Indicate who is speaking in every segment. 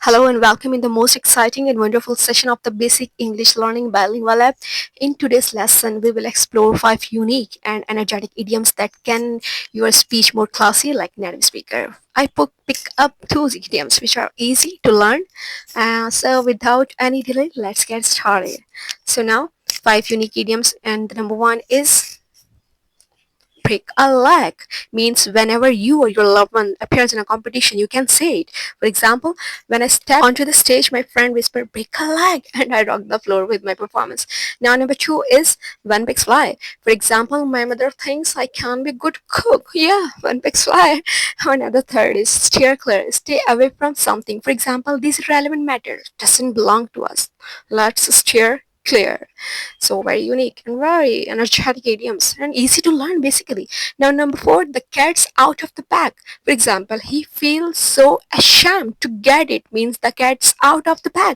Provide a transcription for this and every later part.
Speaker 1: Hello and welcome in the most exciting and wonderful session of the basic English learning by linguaLab. In today's lesson, we will explore 5 unique and energetic idioms that can your speech more classy like native speaker. Pick up 2 idioms which are easy to learn. So without any delay, let's get started. So now, 5 unique idioms, and the number one is break a leg means whenever you or your loved one appears in a competition, you can say it. For example, when I stepped onto the stage, my friend whispered, break a leg, and I rocked the floor with my performance. Now, number two is one big fly. For example, my mother thinks I can be a good cook. Yeah, one big fly. Another third is steer clear, stay away from something. For example, this relevant matter doesn't belong to us. Let's steer clear. So very unique and very energetic idioms and easy to learn basically. Now number four, the cat's out of the bag. For example, he feels so ashamed to get it means the cat's out of the bag.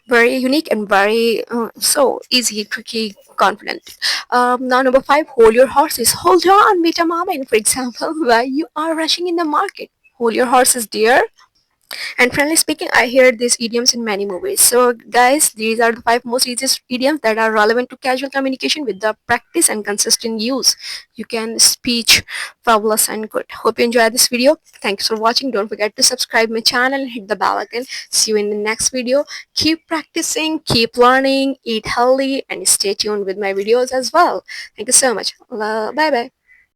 Speaker 1: Very unique and very so easy, tricky, confident. Now number five, hold your horses. Hold on, meet a moment. For example, while you are rushing in the market, hold your horses, dear. And frankly speaking, I hear these idioms in many movies. So, guys, these are the 5 most easiest idioms that are relevant to casual communication with the practice and consistent use. You can speech fabulous and good. Hope you enjoyed this video. Thanks for watching. Don't forget to subscribe my channel and hit the bell icon. See you in the next video. Keep practicing, keep learning, eat healthy, and stay tuned with my videos as well. Thank you so much. Bye bye.